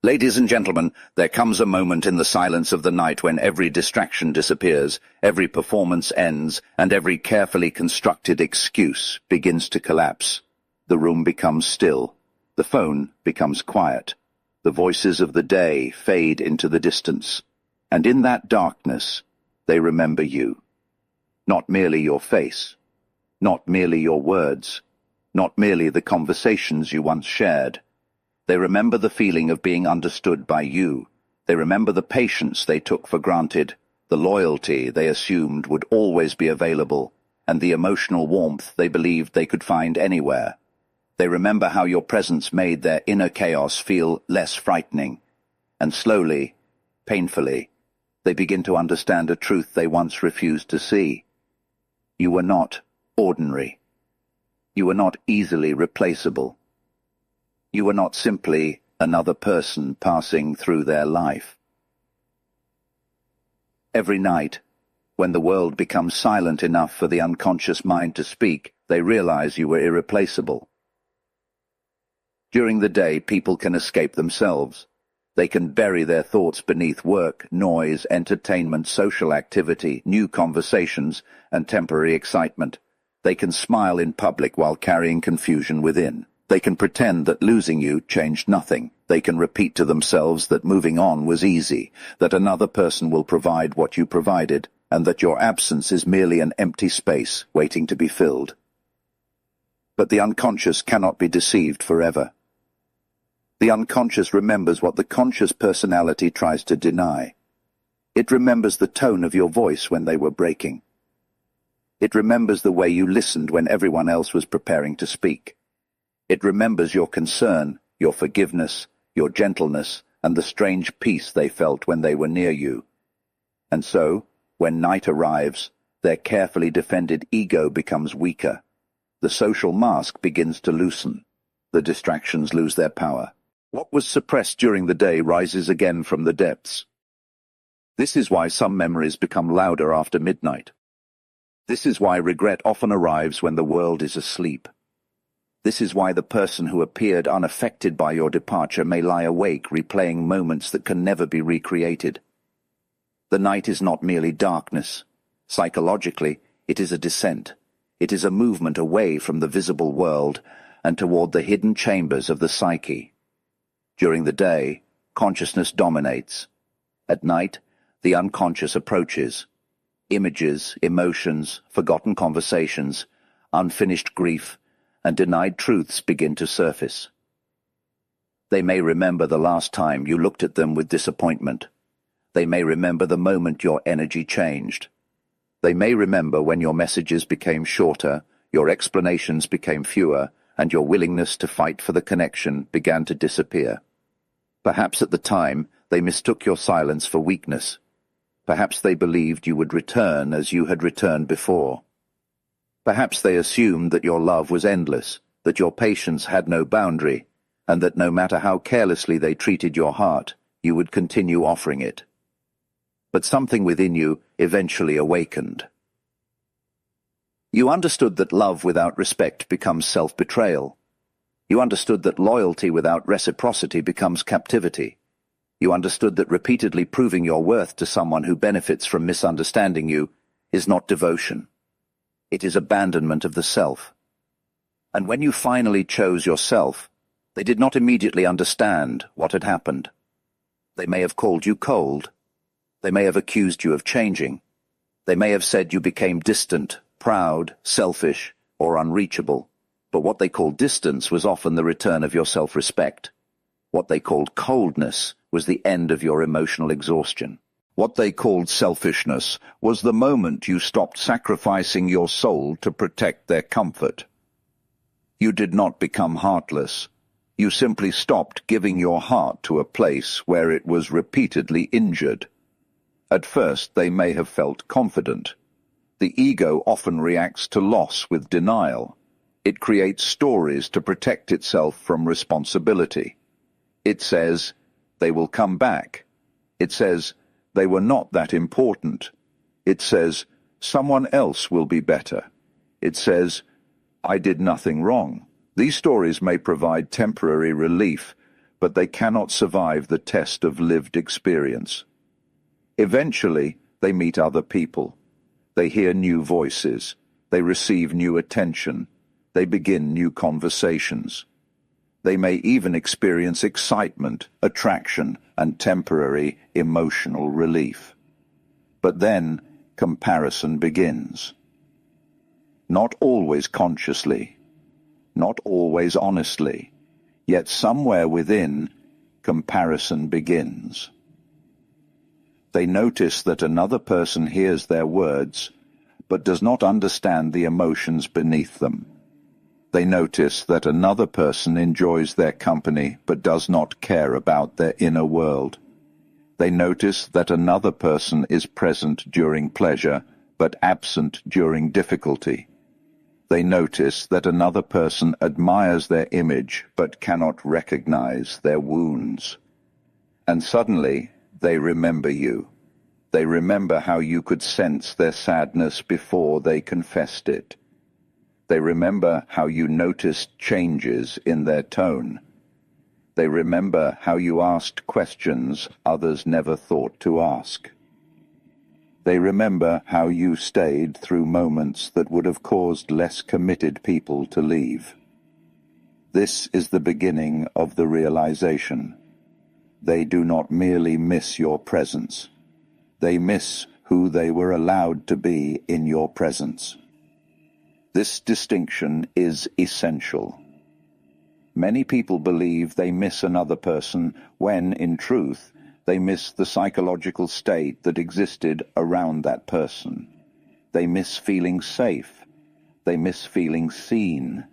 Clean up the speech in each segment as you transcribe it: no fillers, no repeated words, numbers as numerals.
Ladies and gentlemen, there comes a moment in the silence of the night when every distraction disappears, every performance ends, and every carefully constructed excuse begins to collapse. The room becomes still. The phone becomes quiet. The voices of the day fade into the distance. And in that darkness, they remember you. Not merely your face, not merely your words, not merely the conversations you once shared. They remember the feeling of being understood by you. They remember the patience they took for granted, the loyalty they assumed would always be available, and the emotional warmth they believed they could find anywhere. They remember how your presence made their inner chaos feel less frightening. And slowly, painfully, they begin to understand a truth they once refused to see. You were not ordinary. You were not easily replaceable. You were not simply another person passing through their life. Every night, when the world becomes silent enough for the unconscious mind to speak, they realize you were irreplaceable. During the day, people can escape themselves. They can bury their thoughts beneath work, noise, entertainment, social activity, new conversations, and temporary excitement. They can smile in public while carrying confusion within. They can pretend that losing you changed nothing. They can repeat to themselves that moving on was easy, that another person will provide what you provided, and that your absence is merely an empty space waiting to be filled. But the unconscious cannot be deceived forever. The unconscious remembers what the conscious personality tries to deny. It remembers the tone of your voice when they were breaking. It remembers the way you listened when everyone else was preparing to speak. It remembers your concern, your forgiveness, your gentleness, and the strange peace they felt when they were near you. And so, when night arrives, their carefully defended ego becomes weaker. The social mask begins to loosen. The distractions lose their power. What was suppressed during the day rises again from the depths. This is why some memories become louder after midnight. This is why regret often arrives when the world is asleep. This is why the person who appeared unaffected by your departure may lie awake replaying moments that can never be recreated. The night is not merely darkness. Psychologically, it is a descent. It is a movement away from the visible world and toward the hidden chambers of the psyche. During the day, consciousness dominates. At night, the unconscious approaches. Images, emotions, forgotten conversations, unfinished grief, and denied truths begin to surface. They may remember the last time you looked at them with disappointment. They may remember the moment your energy changed. They may remember when your messages became shorter, your explanations became fewer, and your willingness to fight for the connection began to disappear. Perhaps at the time they mistook your silence for weakness. Perhaps they believed you would return as you had returned before. Perhaps they assumed that your love was endless, that your patience had no boundary, and that no matter how carelessly they treated your heart, you would continue offering it. But something within you eventually awakened. You understood that love without respect becomes self-betrayal. You understood that loyalty without reciprocity becomes captivity. You understood that repeatedly proving your worth to someone who benefits from misunderstanding you is not devotion. It is abandonment of the self. And when you finally chose yourself, they did not immediately understand what had happened. They may have called you cold. They may have accused you of changing. They may have said you became distant, proud, selfish, or unreachable. But what they called distance was often the return of your self-respect. What they called coldness was the end of your emotional exhaustion. What they called selfishness was the moment you stopped sacrificing your soul to protect their comfort. You did not become heartless. You simply stopped giving your heart to a place where it was repeatedly injured. At first, they may have felt confident. The ego often reacts to loss with denial. It creates stories to protect itself from responsibility. It says, they will come back. It says, they were not that important. It says, someone else will be better. It says, I did nothing wrong. These stories may provide temporary relief, but they cannot survive the test of lived experience. Eventually, they meet other people. They hear new voices. They receive new attention. They begin new conversations. They may even experience excitement, attraction, and temporary emotional relief. But then, comparison begins. Not always consciously, not always honestly, yet somewhere within, comparison begins. They notice that another person hears their words, but does not understand the emotions beneath them. They notice that another person enjoys their company, but does not care about their inner world. They notice that another person is present during pleasure, but absent during difficulty. They notice that another person admires their image, but cannot recognize their wounds. And suddenly, they remember you. They remember how you could sense their sadness before they confessed it. They remember how you noticed changes in their tone. They remember how you asked questions others never thought to ask. They remember how you stayed through moments that would have caused less committed people to leave. This is the beginning of the realization. They do not merely miss your presence. They miss who they were allowed to be in your presence. This distinction is essential. Many people believe they miss another person when, in truth, they miss the psychological state that existed around that person. They miss feeling safe. They miss feeling seen.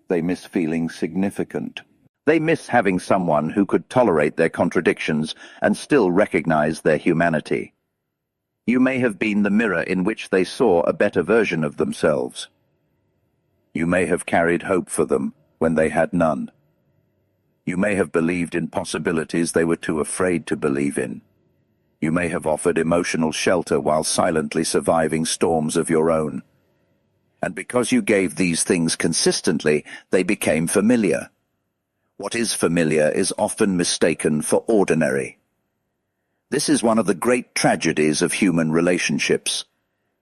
They miss feeling significant. They miss having someone who could tolerate their contradictions and still recognize their humanity. You may have been the mirror in which they saw a better version of themselves. You may have carried hope for them when they had none. You may have believed in possibilities they were too afraid to believe in. You may have offered emotional shelter while silently surviving storms of your own. And because you gave these things consistently, they became familiar. What is familiar is often mistaken for ordinary. This is one of the great tragedies of human relationships.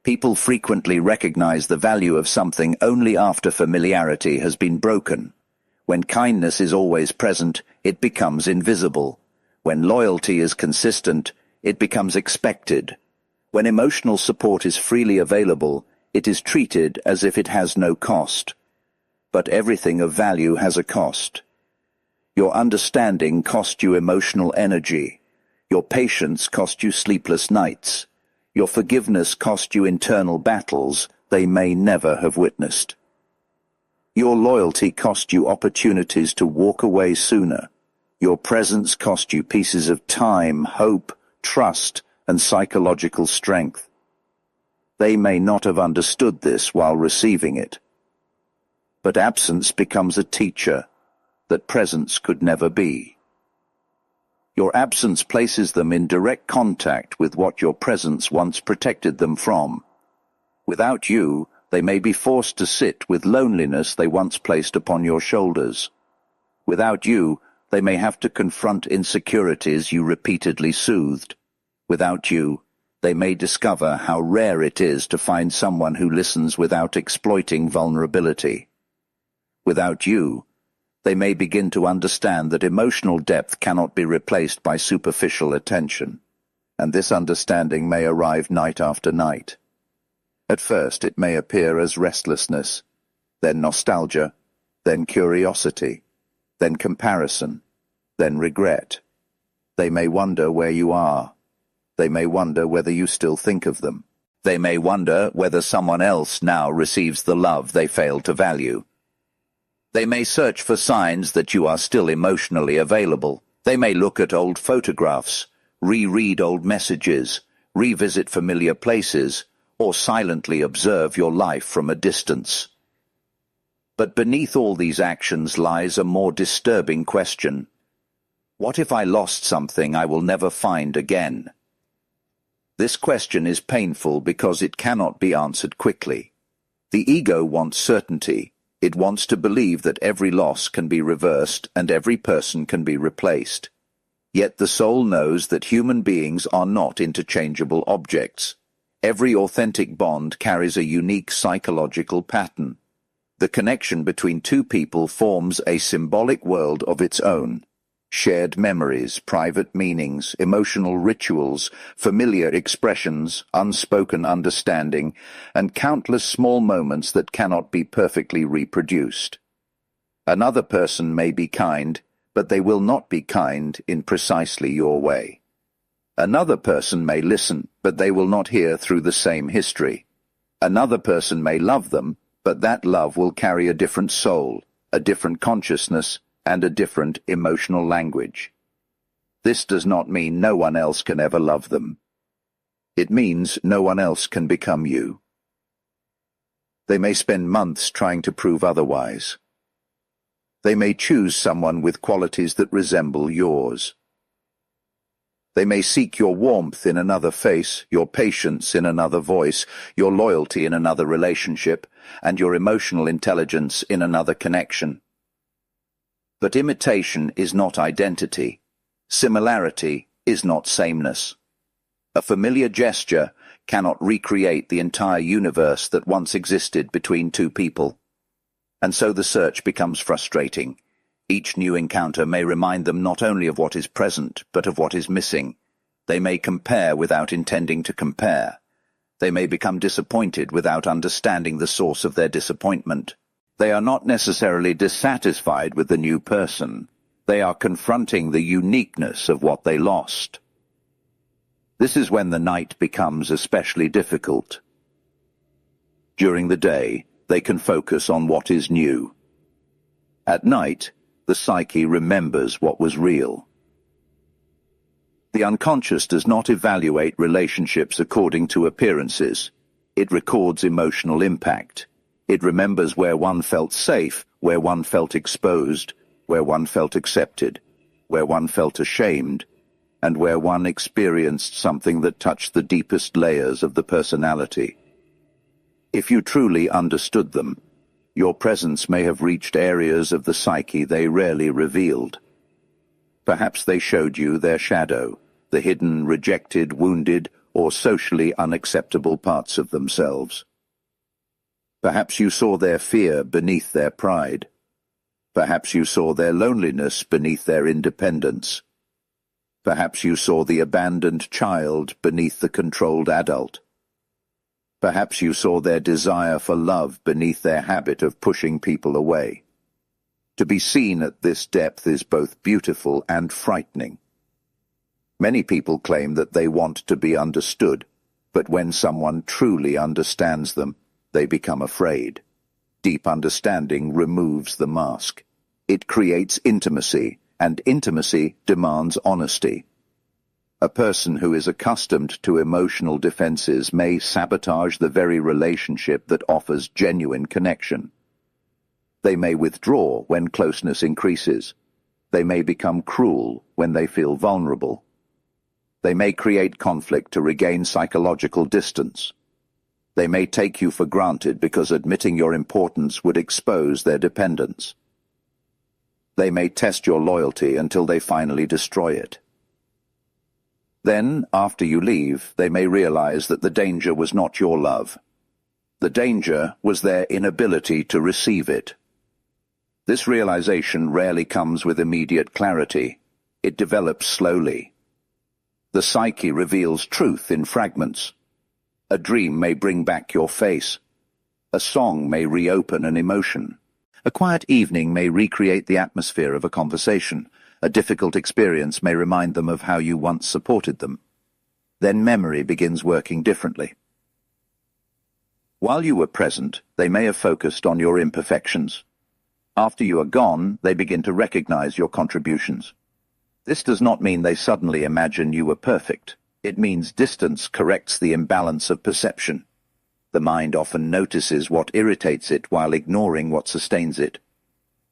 People frequently recognize the value of something only after familiarity has been broken. When kindness is always present, it becomes invisible. When loyalty is consistent, it becomes expected. When emotional support is freely available, it is treated as if it has no cost. But everything of value has a cost. Your understanding cost you emotional energy. Your patience cost you sleepless nights. Your forgiveness cost you internal battles they may never have witnessed. Your loyalty cost you opportunities to walk away sooner. Your presence cost you pieces of time, hope, trust, and psychological strength. They may not have understood this while receiving it. But absence becomes a teacher that presence could never be. Your absence places them in direct contact with what your presence once protected them from. Without you, they may be forced to sit with loneliness they once placed upon your shoulders. Without you, they may have to confront insecurities you repeatedly soothed. Without you, they may discover how rare it is to find someone who listens without exploiting vulnerability. Without you, they may begin to understand that emotional depth cannot be replaced by superficial attention, and this understanding may arrive night after night. At first it may appear as restlessness, then nostalgia, then curiosity, then comparison, then regret. They may wonder where you are. They may wonder whether you still think of them. They may wonder whether someone else now receives the love they failed to value. They may search for signs that you are still emotionally available. They may look at old photographs, reread old messages, revisit familiar places, or silently observe your life from a distance. But beneath all these actions lies a more disturbing question. What if I lost something I will never find again? This question is painful because it cannot be answered quickly. The ego wants certainty. It wants to believe that every loss can be reversed and every person can be replaced. Yet the soul knows that human beings are not interchangeable objects. Every authentic bond carries a unique psychological pattern. The connection between two people forms a symbolic world of its own. Shared memories, private meanings, emotional rituals, familiar expressions, unspoken understanding, and countless small moments that cannot be perfectly reproduced. Another person may be kind, but they will not be kind in precisely your way. Another person may listen, but they will not hear through the same history. Another person may love them, but that love will carry a different soul, a different consciousness, and a different emotional language. This does not mean no one else can ever love them. It means no one else can become you. They may spend months trying to prove otherwise. They may choose someone with qualities that resemble yours. They may seek your warmth in another face, your patience in another voice, your loyalty in another relationship, and your emotional intelligence in another connection. But imitation is not identity. Similarity is not sameness. A familiar gesture cannot recreate the entire universe that once existed between two people. And so the search becomes frustrating. Each new encounter may remind them not only of what is present, but of what is missing. They may compare without intending to compare. They may become disappointed without understanding the source of their disappointment. They are not necessarily dissatisfied with the new person. They are confronting the uniqueness of what they lost. This is when the night becomes especially difficult. During the day, they can focus on what is new. At night, the psyche remembers what was real. The unconscious does not evaluate relationships according to appearances. It records emotional impact. It remembers where one felt safe, where one felt exposed, where one felt accepted, where one felt ashamed, and where one experienced something that touched the deepest layers of the personality. If you truly understood them, your presence may have reached areas of the psyche they rarely revealed. Perhaps they showed you their shadow, the hidden, rejected, wounded, or socially unacceptable parts of themselves. Perhaps you saw their fear beneath their pride. Perhaps you saw their loneliness beneath their independence. Perhaps you saw the abandoned child beneath the controlled adult. Perhaps you saw their desire for love beneath their habit of pushing people away. To be seen at this depth is both beautiful and frightening. Many people claim that they want to be understood, but when someone truly understands them, they become afraid. Deep understanding removes the mask. It creates intimacy, and intimacy demands honesty. A person who is accustomed to emotional defenses may sabotage the very relationship that offers genuine connection. They may withdraw when closeness increases. They may become cruel when they feel vulnerable. They may create conflict to regain psychological distance. They may take you for granted because admitting your importance would expose their dependence. They may test your loyalty until they finally destroy it. Then, after you leave, they may realize that the danger was not your love. The danger was their inability to receive it. This realization rarely comes with immediate clarity. It develops slowly. The psyche reveals truth in fragments. A dream may bring back your face. A song may reopen an emotion. A quiet evening may recreate the atmosphere of a conversation. A difficult experience may remind them of how you once supported them. Then memory begins working differently. While you were present, they may have focused on your imperfections. After you are gone, they begin to recognize your contributions. This does not mean they suddenly imagine you were perfect. It means distance corrects the imbalance of perception. The mind often notices what irritates it while ignoring what sustains it.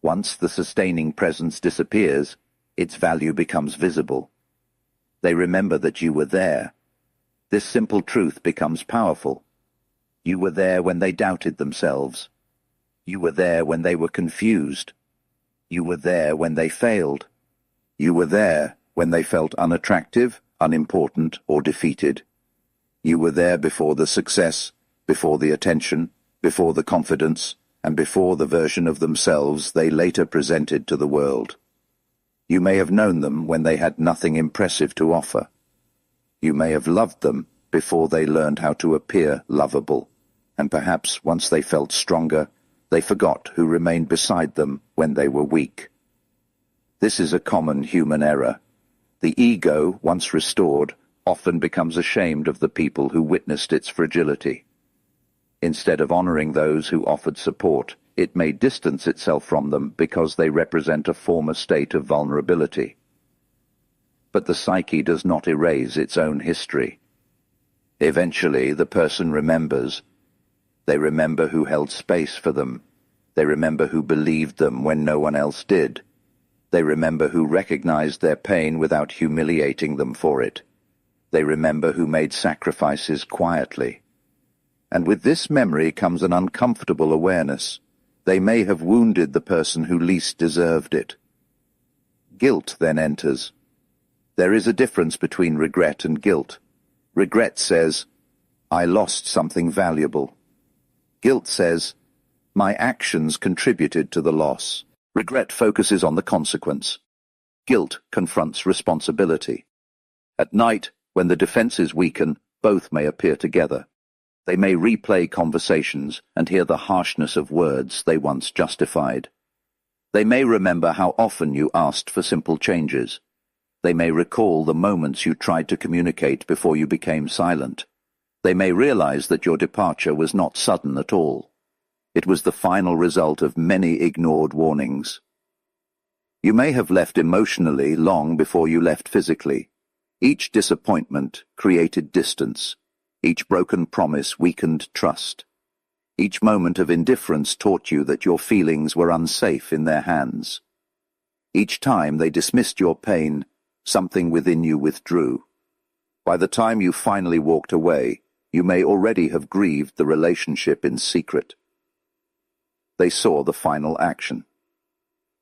Once the sustaining presence disappears, its value becomes visible. They remember that you were there. This simple truth becomes powerful. You were there when they doubted themselves. You were there when they were confused. You were there when they failed. You were there when they felt unattractive, unimportant, or defeated. You were there before the success, before the attention, before the confidence, and before the version of themselves they later presented to the world. You may have known them when they had nothing impressive to offer. You may have loved them before they learned how to appear lovable, and perhaps once they felt stronger, they forgot who remained beside them when they were weak. This is a common human error. The ego, once restored, often becomes ashamed of the people who witnessed its fragility. Instead of honoring those who offered support, it may distance itself from them because they represent a former state of vulnerability. But the psyche does not erase its own history. Eventually, the person remembers. They remember who held space for them. They remember who believed them when no one else did. They remember who recognized their pain without humiliating them for it. They remember who made sacrifices quietly. And with this memory comes an uncomfortable awareness. They may have wounded the person who least deserved it. Guilt then enters. There is a difference between regret and guilt. Regret says, I lost something valuable. Guilt says, my actions contributed to the loss. Regret focuses on the consequence. Guilt confronts responsibility. At night, when the defenses weaken, both may appear together. They may replay conversations and hear the harshness of words they once justified. They may remember how often you asked for simple changes. They may recall the moments you tried to communicate before you became silent. They may realize that your departure was not sudden at all. It was the final result of many ignored warnings. You may have left emotionally long before you left physically. Each disappointment created distance. Each broken promise weakened trust. Each moment of indifference taught you that your feelings were unsafe in their hands. Each time they dismissed your pain, something within you withdrew. By the time you finally walked away, you may already have grieved the relationship in secret. They saw the final action.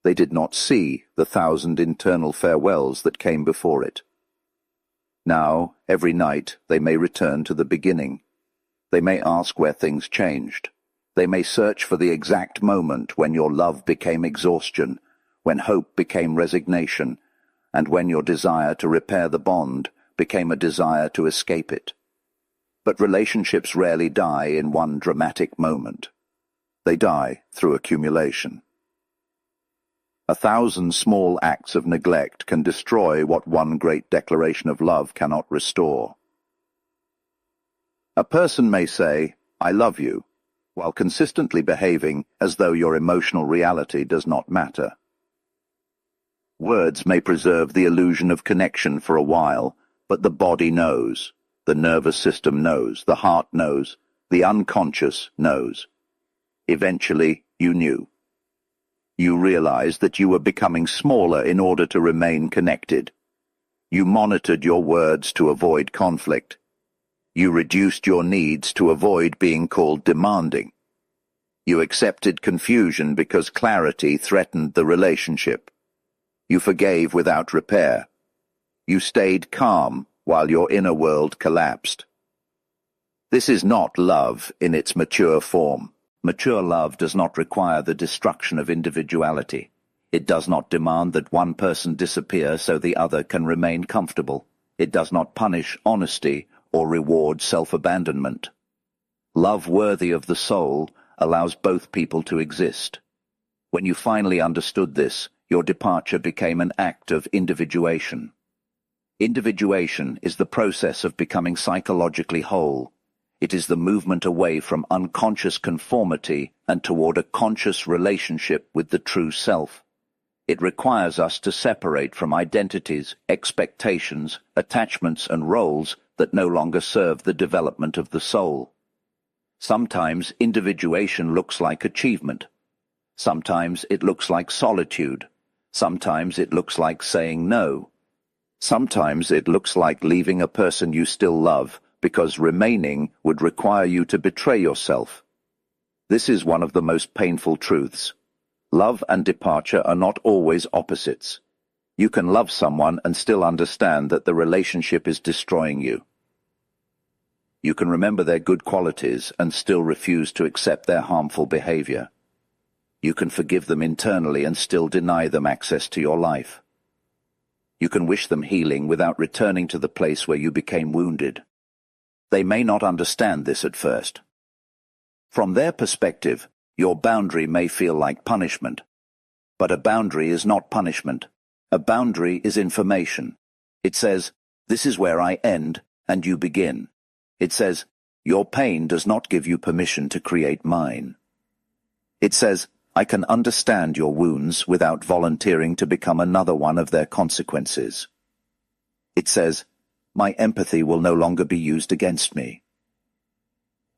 They did not see the 1,000 internal farewells that came before it. Now, every night, they may return to the beginning. They may ask where things changed. They may search for the exact moment when your love became exhaustion, when hope became resignation, and when your desire to repair the bond became a desire to escape it. But relationships rarely die in one dramatic moment. They die through accumulation. 1,000 small acts of neglect can destroy what one great declaration of love cannot restore. A person may say, I love you, while consistently behaving as though your emotional reality does not matter. Words may preserve the illusion of connection for a while, but the body knows, the nervous system knows, the heart knows, the unconscious knows. Eventually, you knew. You realized that you were becoming smaller in order to remain connected. You monitored your words to avoid conflict. You reduced your needs to avoid being called demanding. You accepted confusion because clarity threatened the relationship. You forgave without repair. You stayed calm while your inner world collapsed. This is not love in its mature form. Mature love does not require the destruction of individuality. It does not demand that one person disappear so the other can remain comfortable. It does not punish honesty or reward self-abandonment. Love worthy of the soul allows both people to exist. When you finally understood this, your departure became an act of individuation. Individuation is the process of becoming psychologically whole. It is the movement away from unconscious conformity and toward a conscious relationship with the true self. It requires us to separate from identities, expectations, attachments, and roles that no longer serve the development of the soul. Sometimes individuation looks like achievement. Sometimes it looks like solitude. Sometimes it looks like saying no. Sometimes it looks like leaving a person you still love because remaining would require you to betray yourself. This is one of the most painful truths. Love and departure are not always opposites. You can love someone and still understand that the relationship is destroying you. You can remember their good qualities and still refuse to accept their harmful behavior. You can forgive them internally and still deny them access to your life. You can wish them healing without returning to the place where you became wounded. They may not understand this at first. From their perspective, your boundary may feel like punishment. But a boundary is not punishment. A boundary is information. It says, "This is where I end, and you begin." It says, "Your pain does not give you permission to create mine." It says, "I can understand your wounds without volunteering to become another one of their consequences." It says, "My empathy will no longer be used against me."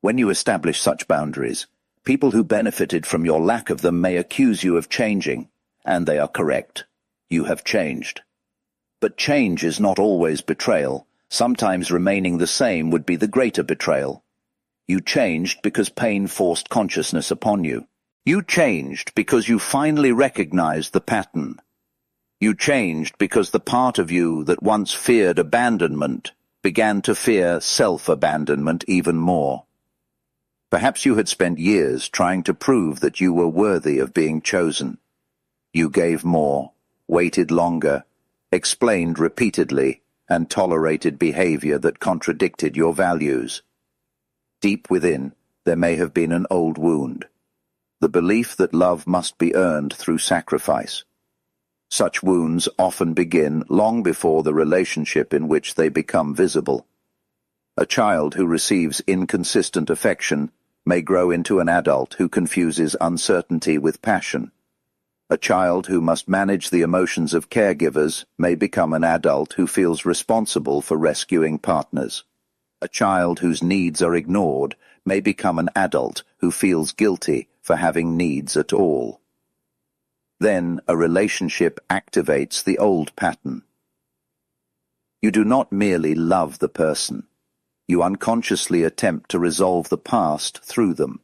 When you establish such boundaries, people who benefited from your lack of them may accuse you of changing, and they are correct. You have changed. But change is not always betrayal. Sometimes remaining the same would be the greater betrayal. You changed because pain forced consciousness upon you. You changed because you finally recognized the pattern. You changed because the part of you that once feared abandonment began to fear self-abandonment even more. Perhaps you had spent years trying to prove that you were worthy of being chosen. You gave more, waited longer, explained repeatedly, and tolerated behavior that contradicted your values. Deep within, there may have been an old wound. The belief that love must be earned through sacrifice. Such wounds often begin long before the relationship in which they become visible. A child who receives inconsistent affection may grow into an adult who confuses uncertainty with passion. A child who must manage the emotions of caregivers may become an adult who feels responsible for rescuing partners. A child whose needs are ignored may become an adult who feels guilty for having needs at all. Then a relationship activates the old pattern. You do not merely love the person. You unconsciously attempt to resolve the past through them.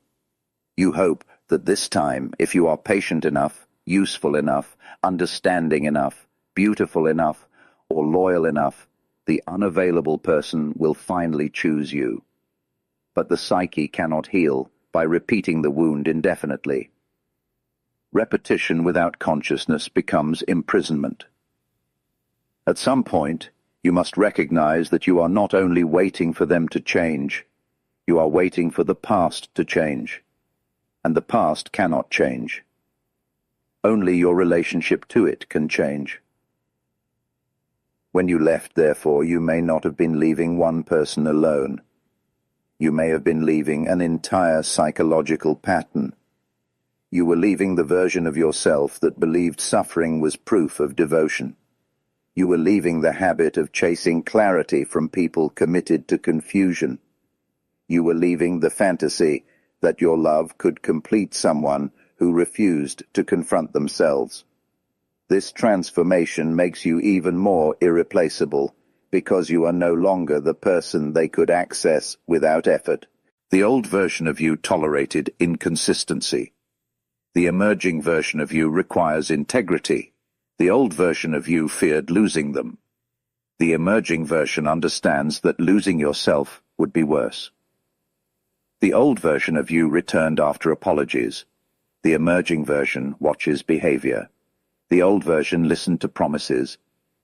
You hope that this time, if you are patient enough, useful enough, understanding enough, beautiful enough, or loyal enough, the unavailable person will finally choose you. But the psyche cannot heal by repeating the wound indefinitely. Repetition without consciousness becomes imprisonment. At some point, you must recognize that you are not only waiting for them to change, you are waiting for the past to change. And the past cannot change. Only your relationship to it can change. When you left, therefore, you may not have been leaving one person alone. You may have been leaving an entire psychological pattern. You were leaving the version of yourself that believed suffering was proof of devotion. You were leaving the habit of chasing clarity from people committed to confusion. You were leaving the fantasy that your love could complete someone who refused to confront themselves. This transformation makes you even more irreplaceable because you are no longer the person they could access without effort. The old version of you tolerated inconsistency. The emerging version of you requires integrity. The old version of you feared losing them. The emerging version understands that losing yourself would be worse. The old version of you returned after apologies. The emerging version watches behavior. The old version listened to promises.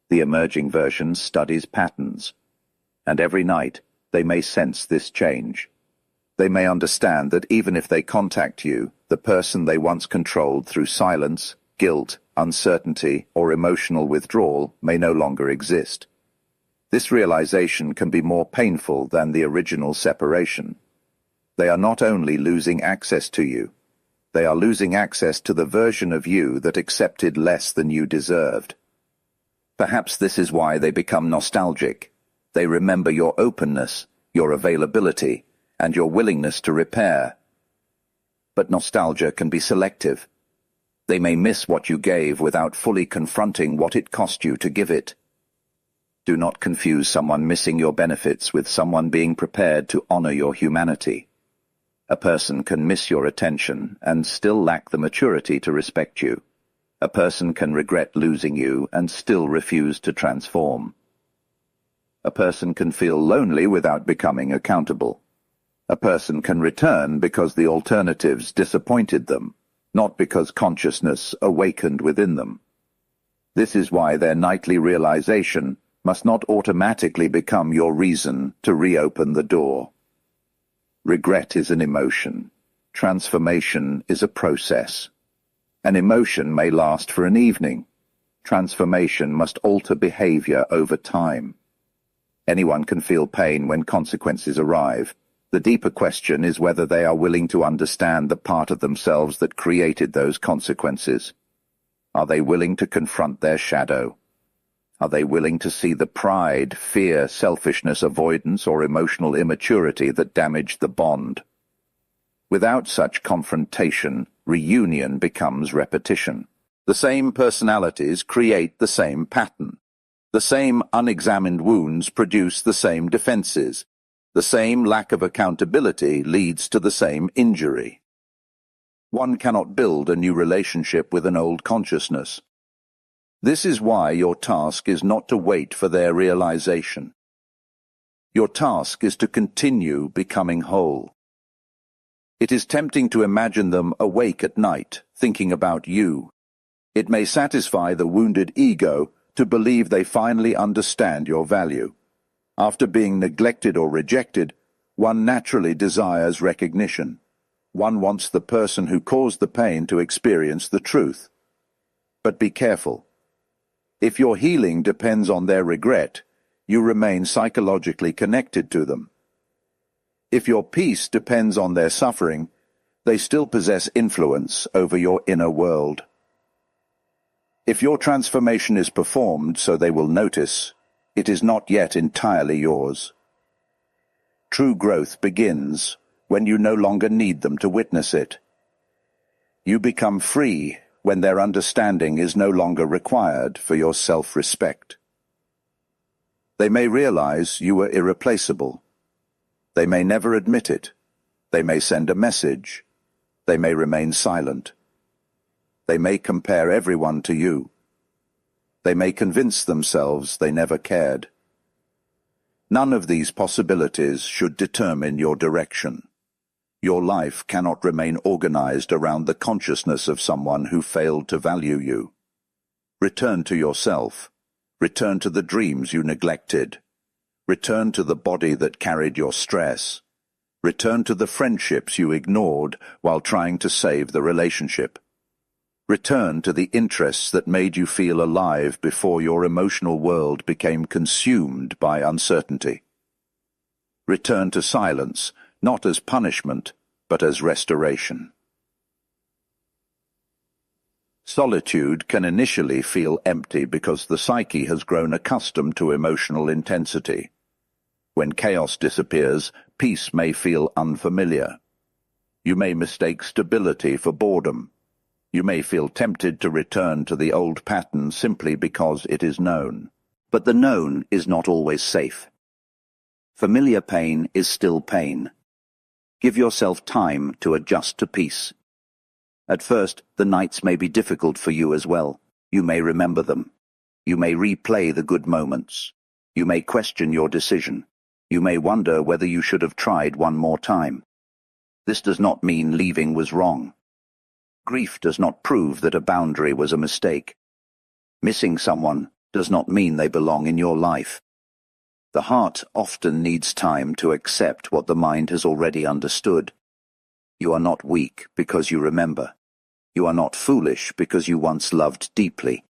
The emerging version studies patterns. And every night, they may sense this change. They may understand that even if they contact you, the person they once controlled through silence, guilt, uncertainty, or emotional withdrawal may no longer exist. This realization can be more painful than the original separation. They are not only losing access to you, they are losing access to the version of you that accepted less than you deserved. Perhaps this is why they become nostalgic. They remember your openness, your availability, and your willingness to repair. But nostalgia can be selective. They may miss what you gave without fully confronting what it cost you to give it. Do not confuse someone missing your benefits with someone being prepared to honor your humanity. A person can miss your attention and still lack the maturity to respect you. A person can regret losing you and still refuse to transform. A person can feel lonely without becoming accountable. A person can return because the alternatives disappointed them, not because consciousness awakened within them. This is why their nightly realization must not automatically become your reason to reopen the door. Regret is an emotion. Transformation is a process. An emotion may last for an evening. Transformation must alter behavior over time. Anyone can feel pain when consequences arrive. The deeper question is whether they are willing to understand the part of themselves that created those consequences. Are they willing to confront their shadow? Are they willing to see the pride, fear, selfishness, avoidance, or emotional immaturity that damaged the bond? Without such confrontation, reunion becomes repetition. The same personalities create the same pattern. The same unexamined wounds produce the same defenses. The same lack of accountability leads to the same injury. One cannot build a new relationship with an old consciousness. This is why your task is not to wait for their realization. Your task is to continue becoming whole. It is tempting to imagine them awake at night, thinking about you. It may satisfy the wounded ego to believe they finally understand your value. After being neglected or rejected, one naturally desires recognition. One wants the person who caused the pain to experience the truth. But be careful. If your healing depends on their regret, you remain psychologically connected to them. If your peace depends on their suffering, they still possess influence over your inner world. If your transformation is performed so they will notice, it is not yet entirely yours. True growth begins when you no longer need them to witness it. You become free when their understanding is no longer required for your self-respect. They may realize you are irreplaceable. They may never admit it. They may send a message. They may remain silent. They may compare everyone to you. They may convince themselves they never cared. None of these possibilities should determine your direction. Your life cannot remain organized around the consciousness of someone who failed to value you. Return to yourself. Return to the dreams you neglected. Return to the body that carried your stress. Return to the friendships you ignored while trying to save the relationship. Return to the interests that made you feel alive before your emotional world became consumed by uncertainty. Return to silence, not as punishment, but as restoration. Solitude can initially feel empty because the psyche has grown accustomed to emotional intensity. When chaos disappears, peace may feel unfamiliar. You may mistake stability for boredom. You may feel tempted to return to the old pattern simply because it is known. But the known is not always safe. Familiar pain is still pain. Give yourself time to adjust to peace. At first, the nights may be difficult for you as well. You may remember them. You may replay the good moments. You may question your decision. You may wonder whether you should have tried one more time. This does not mean leaving was wrong. Grief does not prove that a boundary was a mistake. Missing someone does not mean they belong in your life. The heart often needs time to accept what the mind has already understood. You are not weak because you remember. You are not foolish because you once loved deeply.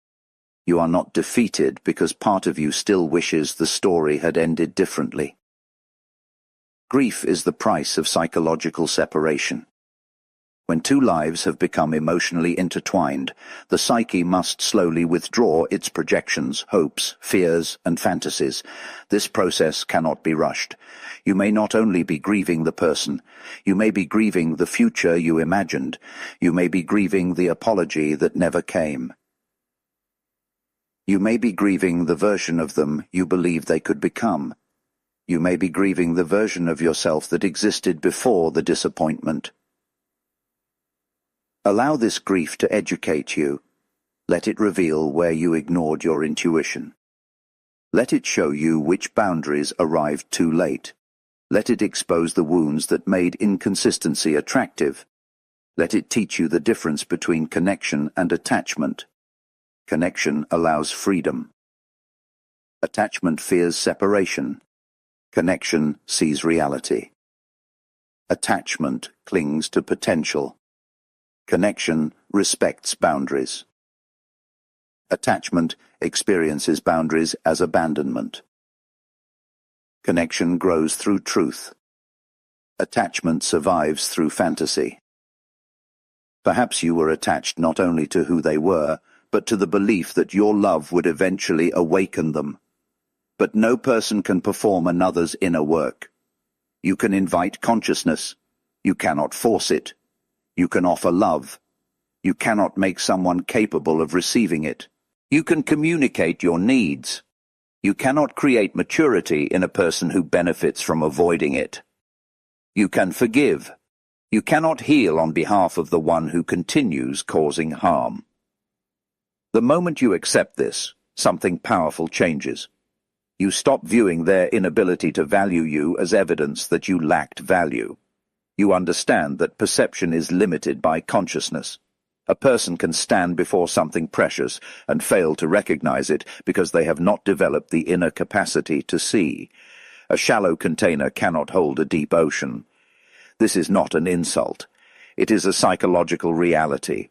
You are not defeated because part of you still wishes the story had ended differently. Grief is the price of psychological separation. When two lives have become emotionally intertwined, the psyche must slowly withdraw its projections, hopes, fears, and fantasies. This process cannot be rushed. You may not only be grieving the person, you may be grieving the future you imagined. You may be grieving the apology that never came. You may be grieving the version of them you believed they could become. You may be grieving the version of yourself that existed before the disappointment. Allow this grief to educate you. Let it reveal where you ignored your intuition. Let it show you which boundaries arrived too late. Let it expose the wounds that made inconsistency attractive. Let it teach you the difference between connection and attachment. Connection allows freedom. Attachment fears separation. Connection sees reality. Attachment clings to potential. Connection respects boundaries. Attachment experiences boundaries as abandonment. Connection grows through truth. Attachment survives through fantasy. Perhaps you were attached not only to who they were, but to the belief that your love would eventually awaken them. But no person can perform another's inner work. You can invite consciousness. You cannot force it. You can offer love. You cannot make someone capable of receiving it. You can communicate your needs. You cannot create maturity in a person who benefits from avoiding it. You can forgive. You cannot heal on behalf of the one who continues causing harm. The moment you accept this, something powerful changes. You stop viewing their inability to value you as evidence that you lacked value. You understand that perception is limited by consciousness. A person can stand before something precious and fail to recognize it because they have not developed the inner capacity to see. A shallow container cannot hold a deep ocean. This is not an insult. It is a psychological reality.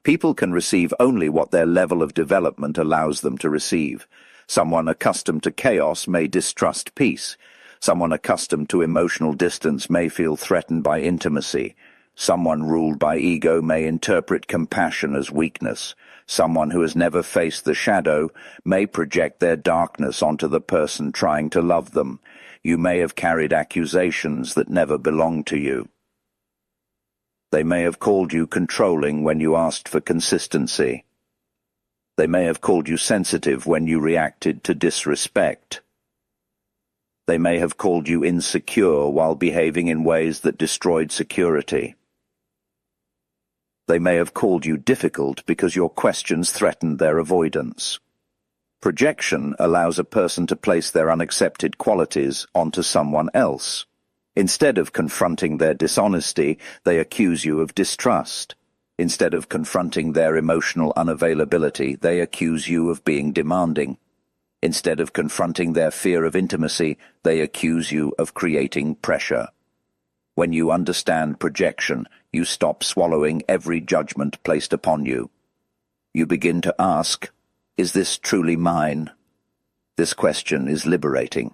People can receive only what their level of development allows them to receive. Someone accustomed to chaos may distrust peace. Someone accustomed to emotional distance may feel threatened by intimacy. Someone ruled by ego may interpret compassion as weakness. Someone who has never faced the shadow may project their darkness onto the person trying to love them. You may have carried accusations that never belonged to you. They may have called you controlling when you asked for consistency. They may have called you sensitive when you reacted to disrespect. They may have called you insecure while behaving in ways that destroyed security. They may have called you difficult because your questions threatened their avoidance. Projection allows a person to place their unaccepted qualities onto someone else. Instead of confronting their dishonesty, they accuse you of distrust. Instead of confronting their emotional unavailability, they accuse you of being demanding. Instead of confronting their fear of intimacy, they accuse you of creating pressure. When you understand projection, you stop swallowing every judgment placed upon you. You begin to ask, is this truly mine? This question is liberating.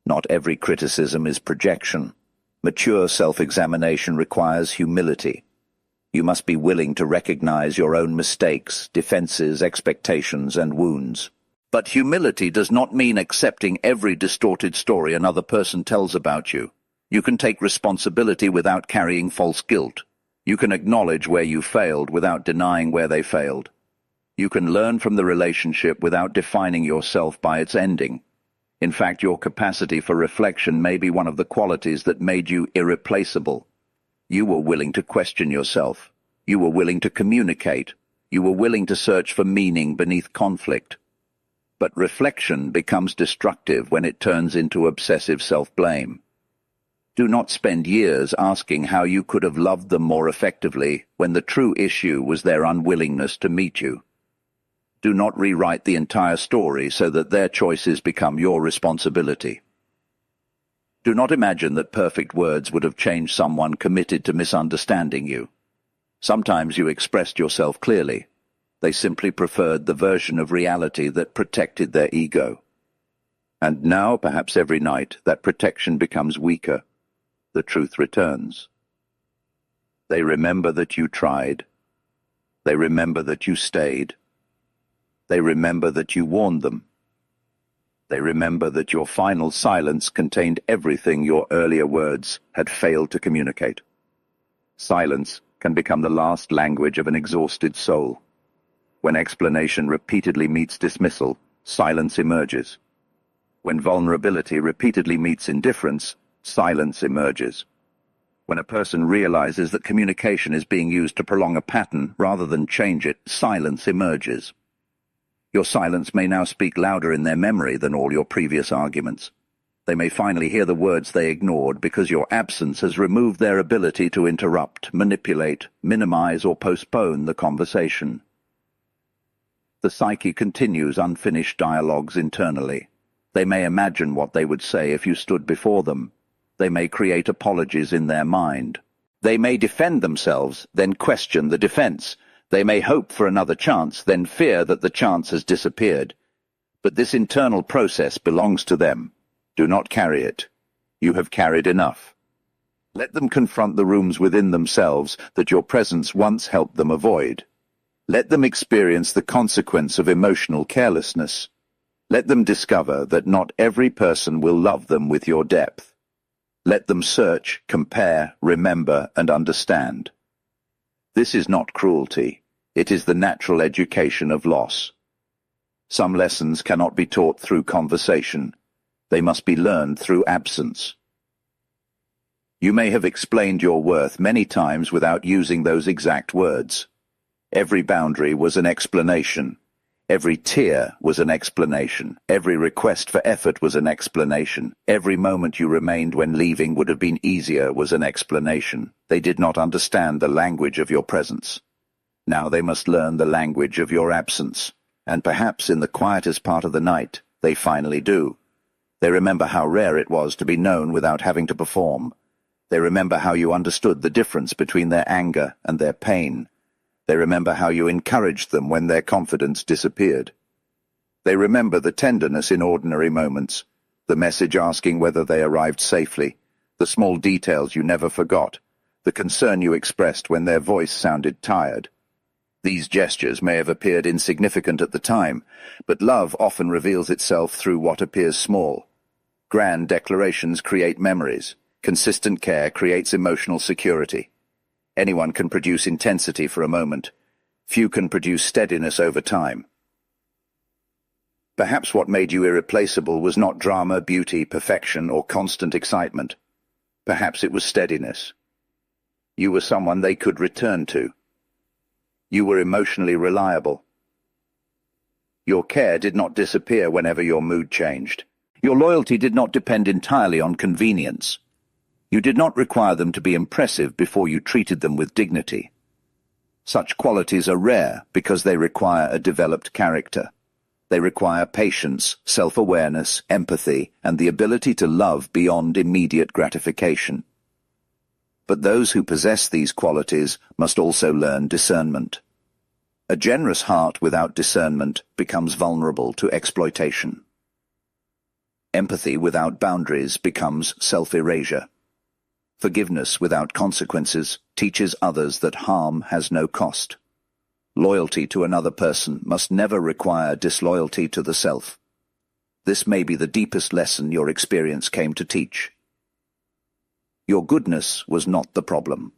Not every criticism is projection. Mature self-examination requires humility. You must be willing to recognize your own mistakes, defenses, expectations, and wounds. But humility does not mean accepting every distorted story another person tells about you. You can take responsibility without carrying false guilt. You can acknowledge where you failed without denying where they failed. You can learn from the relationship without defining yourself by its ending. In fact, your capacity for reflection may be one of the qualities that made you irreplaceable. You were willing to question yourself. You were willing to communicate. You were willing to search for meaning beneath conflict. But reflection becomes destructive when it turns into obsessive self-blame. Do not spend years asking how you could have loved them more effectively when the true issue was their unwillingness to meet you. Do not rewrite the entire story so that their choices become your responsibility. Do not imagine that perfect words would have changed someone committed to misunderstanding you. Sometimes you expressed yourself clearly. They simply preferred the version of reality that protected their ego. And now, perhaps every night, that protection becomes weaker. The truth returns. They remember that you tried. They remember that you stayed. They remember that you warned them. They remember that your final silence contained everything your earlier words had failed to communicate. Silence can become the last language of an exhausted soul. When explanation repeatedly meets dismissal, silence emerges. When vulnerability repeatedly meets indifference, silence emerges. When a person realizes that communication is being used to prolong a pattern rather than change it, silence emerges. Your silence may now speak louder in their memory than all your previous arguments. They may finally hear the words they ignored because your absence has removed their ability to interrupt, manipulate, minimize, or postpone the conversation. The psyche continues unfinished dialogues internally. They may imagine what they would say if you stood before them. They may create apologies in their mind. They may defend themselves, then question the defense. They may hope for another chance, then fear that the chance has disappeared. But this internal process belongs to them. Do not carry it. You have carried enough. Let them confront the rooms within themselves that your presence once helped them avoid. Let them experience the consequence of emotional carelessness. Let them discover that not every person will love them with your depth. Let them search, compare, remember, and understand. This is not cruelty. It is the natural education of loss. Some lessons cannot be taught through conversation. They must be learned through absence. You may have explained your worth many times without using those exact words. Every boundary was an explanation. Every tear was an explanation. Every request for effort was an explanation. Every moment you remained when leaving would have been easier was an explanation. They did not understand the language of your presence. Now they must learn the language of your absence. And perhaps in the quietest part of the night, they finally do. They remember how rare it was to be known without having to perform. They remember how you understood the difference between their anger and their pain. They remember how you encouraged them when their confidence disappeared. They remember the tenderness in ordinary moments, the message asking whether they arrived safely, the small details you never forgot, the concern you expressed when their voice sounded tired. These gestures may have appeared insignificant at the time, but love often reveals itself through what appears small. Grand declarations create memories. Consistent care creates emotional security. Anyone can produce intensity for a moment. Few can produce steadiness over time. Perhaps what made you irreplaceable was not drama, beauty, perfection, or constant excitement. Perhaps it was steadiness. You were someone they could return to. You were emotionally reliable. Your care did not disappear whenever your mood changed. Your loyalty did not depend entirely on convenience. You did not require them to be impressive before you treated them with dignity. Such qualities are rare because they require a developed character. They require patience, self-awareness, empathy, and the ability to love beyond immediate gratification. But those who possess these qualities must also learn discernment. A generous heart without discernment becomes vulnerable to exploitation. Empathy without boundaries becomes self-erasure. Forgiveness without consequences teaches others that harm has no cost. Loyalty to another person must never require disloyalty to the self. This may be the deepest lesson your experience came to teach. Your goodness was not the problem.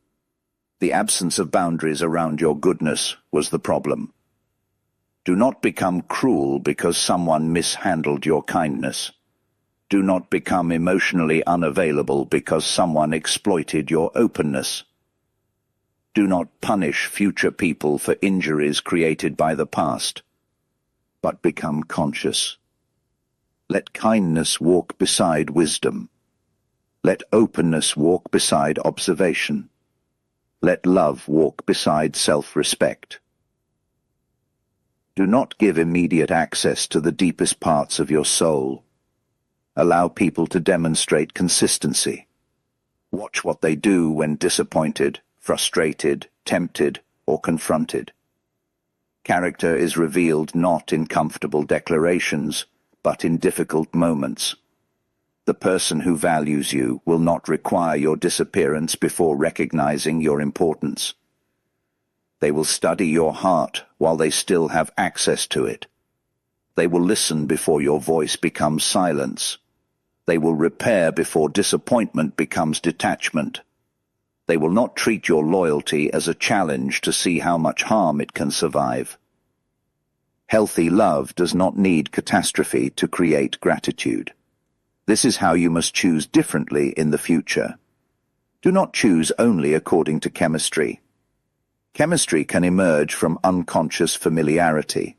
The absence of boundaries around your goodness was the problem. Do not become cruel because someone mishandled your kindness. Do not become emotionally unavailable because someone exploited your openness. Do not punish future people for injuries created by the past, but become conscious. Let kindness walk beside wisdom. Let openness walk beside observation. Let love walk beside self-respect. Do not give immediate access to the deepest parts of your soul. Allow people to demonstrate consistency. Watch what they do when disappointed, frustrated, tempted, or confronted. Character is revealed not in comfortable declarations, but in difficult moments. The person who values you will not require your disappearance before recognizing your importance. They will study your heart while they still have access to it. They will listen before your voice becomes silence. They will repair before disappointment becomes detachment. They will not treat your loyalty as a challenge to see how much harm it can survive. Healthy love does not need catastrophe to create gratitude. This is how you must choose differently in the future. Do not choose only according to chemistry. Chemistry can emerge from unconscious familiarity.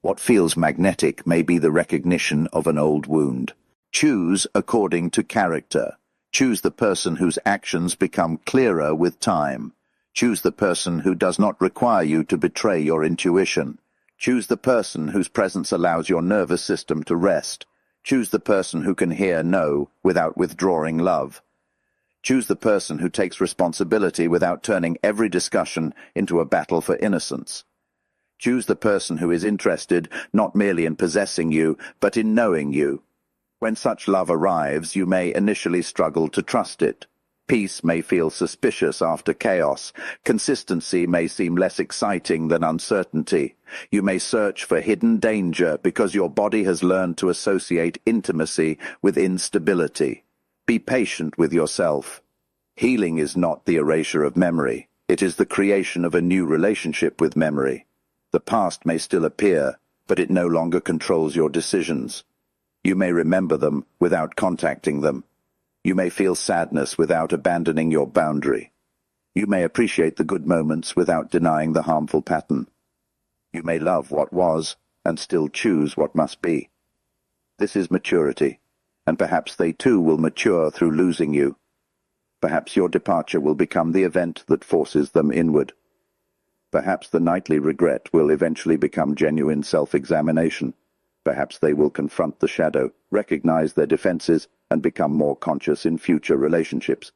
What feels magnetic may be the recognition of an old wound. Choose according to character. Choose the person whose actions become clearer with time. Choose the person who does not require you to betray your intuition. Choose the person whose presence allows your nervous system to rest. Choose the person who can hear no without withdrawing love. Choose the person who takes responsibility without turning every discussion into a battle for innocence. Choose the person who is interested not merely in possessing you, but in knowing you. When such love arrives, you may initially struggle to trust it. Peace may feel suspicious after chaos. Consistency may seem less exciting than uncertainty. You may search for hidden danger because your body has learned to associate intimacy with instability. Be patient with yourself. Healing is not the erasure of memory. It is the creation of a new relationship with memory. The past may still appear, but it no longer controls your decisions. You may remember them without contacting them. You may feel sadness without abandoning your boundary. You may appreciate the good moments without denying the harmful pattern. You may love what was and still choose what must be. This is maturity, and perhaps they too will mature through losing you. Perhaps your departure will become the event that forces them inward. Perhaps the nightly regret will eventually become genuine self-examination. Perhaps they will confront the shadow, recognize their defenses, and become more conscious in future relationships.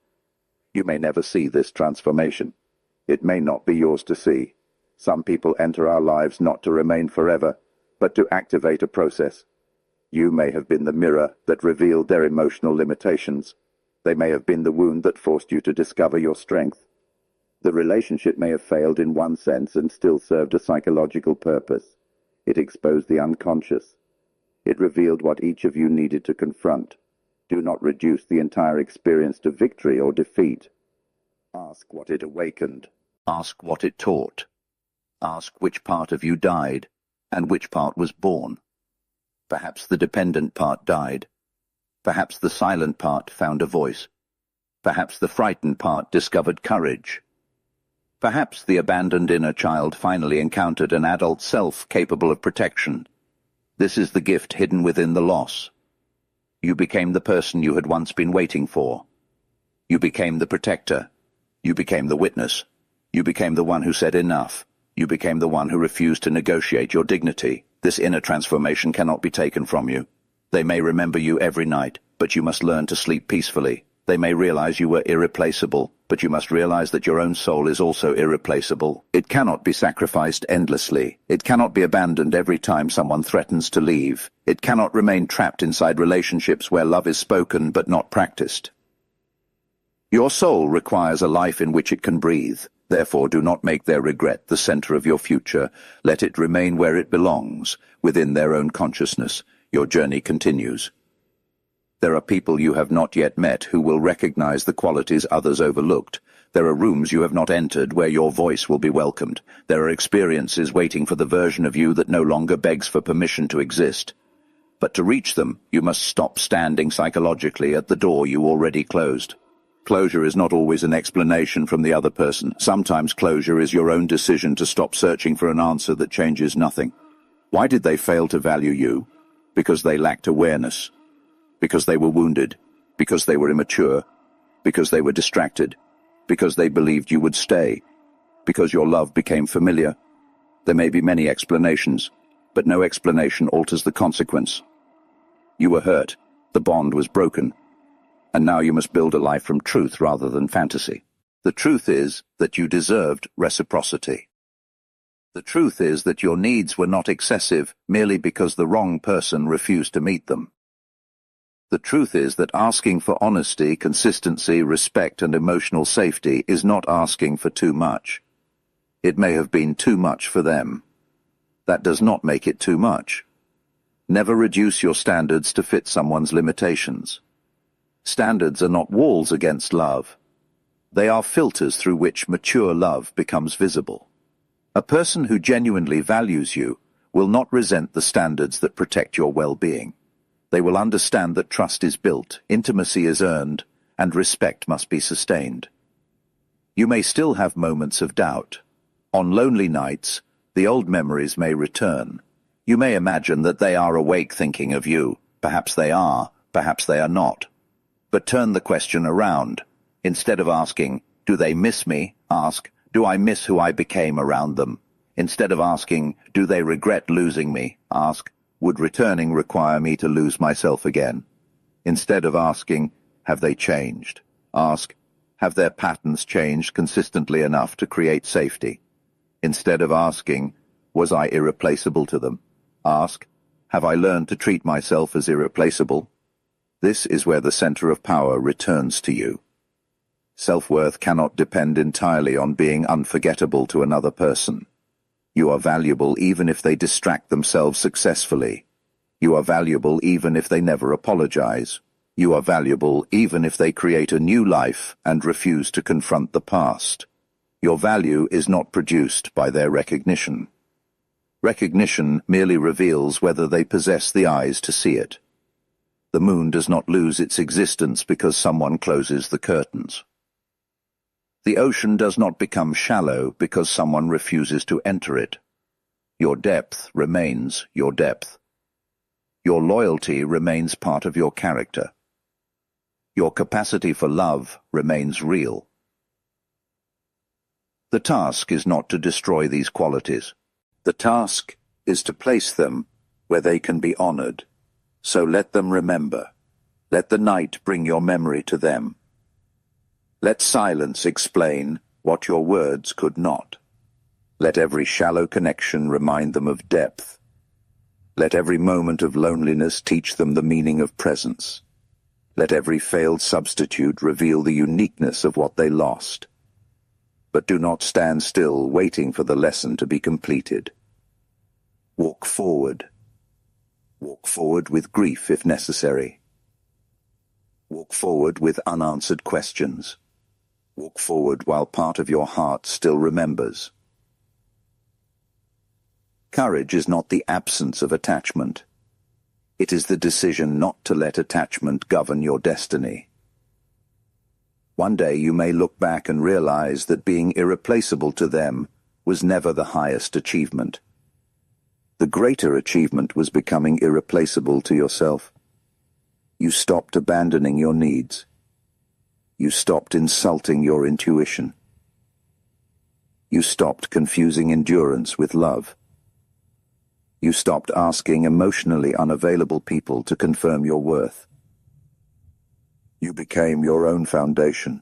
You may never see this transformation. It may not be yours to see. Some people enter our lives not to remain forever, but to activate a process. You may have been the mirror that revealed their emotional limitations. They may have been the wound that forced you to discover your strength. The relationship may have failed in one sense and still served a psychological purpose. It exposed the unconscious. It revealed what each of you needed to confront. Do not reduce the entire experience to victory or defeat. Ask what it awakened. Ask what it taught. Ask which part of you died and which part was born. Perhaps the dependent part died. Perhaps the silent part found a voice. Perhaps the frightened part discovered courage. Perhaps the abandoned inner child finally encountered an adult self capable of protection. This is the gift hidden within the loss. You became the person you had once been waiting for. You became the protector. You became the witness. You became the one who said enough. You became the one who refused to negotiate your dignity. This inner transformation cannot be taken from you. They may remember you every night, but you must learn to sleep peacefully. They may realize you were irreplaceable, but you must realize that your own soul is also irreplaceable. It cannot be sacrificed endlessly. It cannot be abandoned every time someone threatens to leave. It cannot remain trapped inside relationships where love is spoken but not practiced. Your soul requires a life in which it can breathe. Therefore, do not make their regret the center of your future. Let it remain where it belongs, within their own consciousness. Your journey continues. There are people you have not yet met who will recognize the qualities others overlooked. There are rooms you have not entered where your voice will be welcomed. There are experiences waiting for the version of you that no longer begs for permission to exist. But to reach them, you must stop standing psychologically at the door you already closed. Closure is not always an explanation from the other person. Sometimes closure is your own decision to stop searching for an answer that changes nothing. Why did they fail to value you? Because they lacked awareness. Because they were wounded, because they were immature, because they were distracted, because they believed you would stay, because your love became familiar. There may be many explanations, but no explanation alters the consequence. You were hurt, the bond was broken, and now you must build a life from truth rather than fantasy. The truth is that you deserved reciprocity. The truth is that your needs were not excessive merely because the wrong person refused to meet them. The truth is that asking for honesty, consistency, respect, and emotional safety is not asking for too much. It may have been too much for them. That does not make it too much. Never reduce your standards to fit someone's limitations. Standards are not walls against love. They are filters through which mature love becomes visible. A person who genuinely values you will not resent the standards that protect your well-being. They will understand that trust is built, intimacy is earned, and respect must be sustained. You may still have moments of doubt. On lonely nights, the old memories may return. You may imagine that they are awake thinking of you. Perhaps they are, perhaps they are not. But turn the question around. Instead of asking, do they miss me? Ask, do I miss who I became around them? Instead of asking, do they regret losing me? Ask, would returning require me to lose myself again? Instead of asking, have they changed? Ask, have their patterns changed consistently enough to create safety? Instead of asking, was I irreplaceable to them? Ask, have I learned to treat myself as irreplaceable? This is where the center of power returns to you. Self-worth cannot depend entirely on being unforgettable to another person. You are valuable even if they distract themselves successfully. You are valuable even if they never apologize. You are valuable even if they create a new life and refuse to confront the past. Your value is not produced by their recognition. Recognition merely reveals whether they possess the eyes to see it. The moon does not lose its existence because someone closes the curtains. The ocean does not become shallow because someone refuses to enter it. Your depth remains your depth. Your loyalty remains part of your character. Your capacity for love remains real. The task is not to destroy these qualities. The task is to place them where they can be honored. So let them remember. Let the night bring your memory to them. Let silence explain what your words could not. Let every shallow connection remind them of depth. Let every moment of loneliness teach them the meaning of presence. Let every failed substitute reveal the uniqueness of what they lost. But do not stand still waiting for the lesson to be completed. Walk forward. Walk forward with grief if necessary. Walk forward with unanswered questions. Walk forward while part of your heart still remembers. Courage is not the absence of attachment. It is the decision not to let attachment govern your destiny. One day you may look back and realize that being irreplaceable to them was never the highest achievement. The greater achievement was becoming irreplaceable to yourself. You stopped abandoning your needs. You stopped insulting your intuition. You stopped confusing endurance with love. You stopped asking emotionally unavailable people to confirm your worth. You became your own foundation,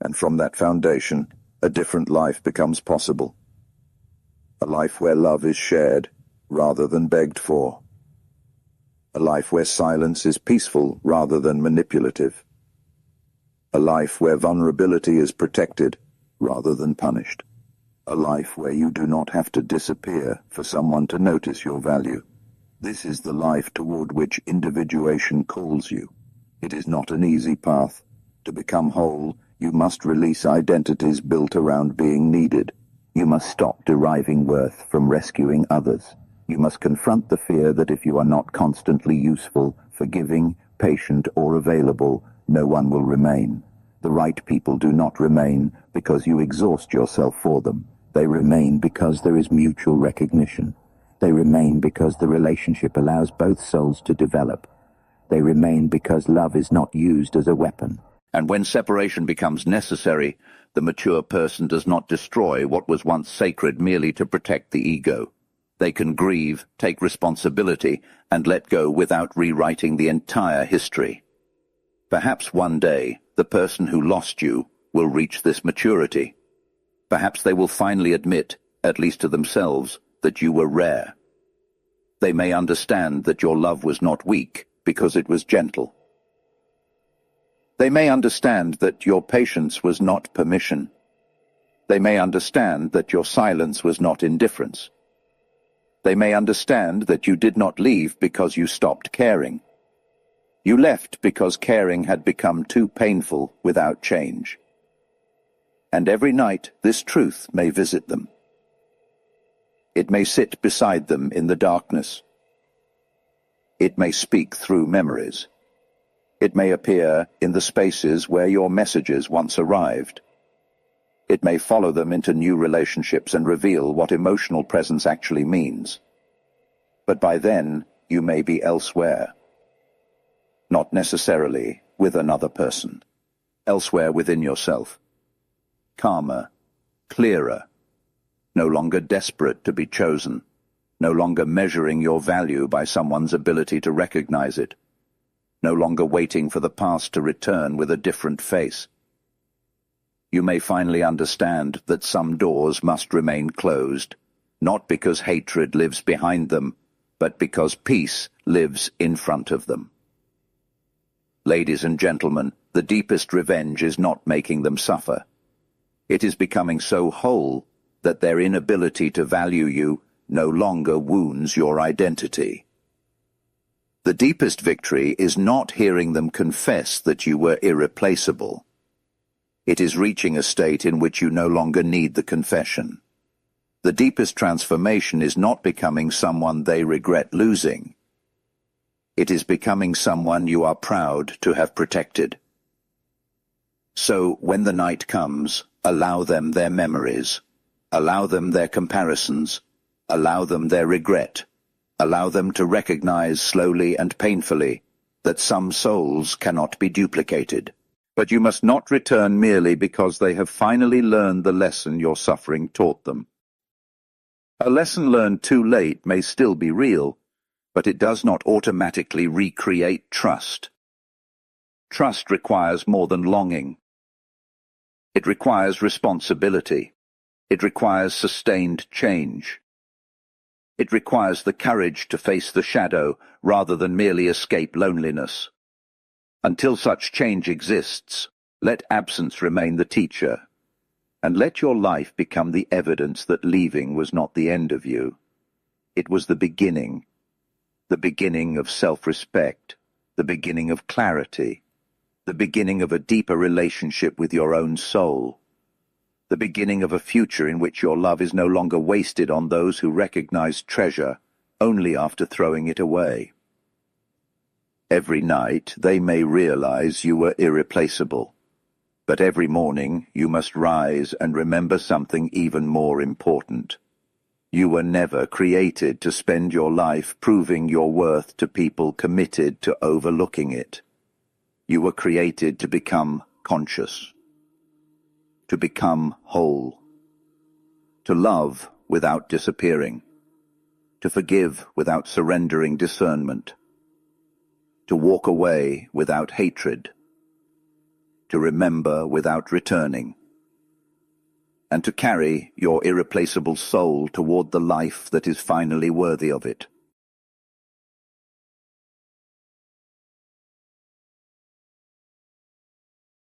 and from that foundation, a different life becomes possible. A life where love is shared rather than begged for. A life where silence is peaceful rather than manipulative. A life where vulnerability is protected rather than punished. A life where you do not have to disappear for someone to notice your value. This is the life toward which individuation calls you. It is not an easy path. To become whole, you must release identities built around being needed. You must stop deriving worth from rescuing others. You must confront the fear that if you are not constantly useful, forgiving, patient, or available, no one will remain. The right people do not remain because you exhaust yourself for them. They remain because there is mutual recognition. They remain because the relationship allows both souls to develop. They remain because love is not used as a weapon. And when separation becomes necessary, the mature person does not destroy what was once sacred merely to protect the ego. They can grieve, take responsibility, and let go without rewriting the entire history. Perhaps one day, the person who lost you will reach this maturity. Perhaps they will finally admit, at least to themselves, that you were rare. They may understand that your love was not weak because it was gentle. They may understand that your patience was not permission. They may understand that your silence was not indifference. They may understand that you did not leave because you stopped caring. You left because caring had become too painful without change. And every night this truth may visit them. It may sit beside them in the darkness. It may speak through memories. It may appear in the spaces where your messages once arrived. It may follow them into new relationships and reveal what emotional presence actually means. But by then, you may be elsewhere. Not necessarily with another person. Elsewhere within yourself. Calmer, clearer, no longer desperate to be chosen, no longer measuring your value by someone's ability to recognize it, no longer waiting for the past to return with a different face. You may finally understand that some doors must remain closed, not because hatred lives behind them, but because peace lives in front of them. Ladies and gentlemen, the deepest revenge is not making them suffer. It is becoming so whole that their inability to value you no longer wounds your identity. The deepest victory is not hearing them confess that you were irreplaceable. It is reaching a state in which you no longer need the confession. The deepest transformation is not becoming someone they regret losing. It is becoming someone you are proud to have protected. So, when the night comes, allow them their memories. Allow them their comparisons. Allow them their regret. Allow them to recognize slowly and painfully that some souls cannot be duplicated. But you must not return merely because they have finally learned the lesson your suffering taught them. A lesson learned too late may still be real, but it does not automatically recreate trust. Trust requires more than longing. It requires responsibility. It requires sustained change. It requires the courage to face the shadow rather than merely escape loneliness. Until such change exists, let absence remain the teacher, and let your life become the evidence that leaving was not the end of you. It was the beginning of self-respect, the beginning of clarity, the beginning of a deeper relationship with your own soul, the beginning of a future in which your love is no longer wasted on those who recognize treasure only after throwing it away. Every night they may realize you were irreplaceable, but every morning you must rise and remember something even more important. You were never created to spend your life proving your worth to people committed to overlooking it. You were created to become conscious, to become whole, to love without disappearing, to forgive without surrendering discernment, to walk away without hatred, to remember without returning, and to carry your irreplaceable soul toward the life that is finally worthy of it.